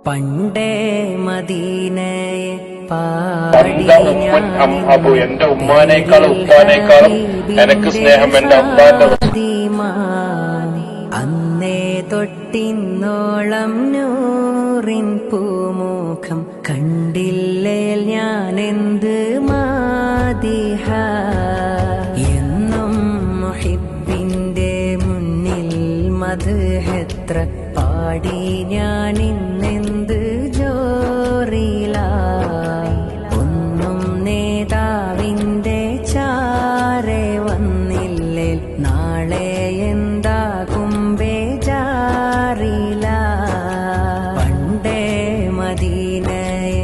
പണ്ടേ മദീനയെ എന്റെ അബു, എന്റെ ഉമ്മാനേക്കാളും ഉപ്പാനേക്കാളും എനിക്ക് സ്നേഹം എന്റെ അമ്മാന്റെ. അന്നേ തൊട്ടിന്നോളം നൂറിൻ പൂമുഖം കണ്ടില്ലേ ഞാൻ എന്ത് മാദിഹ. എന്നും മുഹിബിന്റെ മുന്നിൽ മദ്ഹെത്ര പാടി ഞാൻ ഇന്നെന്ത് ജോറില. ഒന്നും നേതാവിന്റെ ചാരെ വന്നില്ലേ നാളെ എന്താകും ബേജാറില. പണ്ടേ മദീനയെ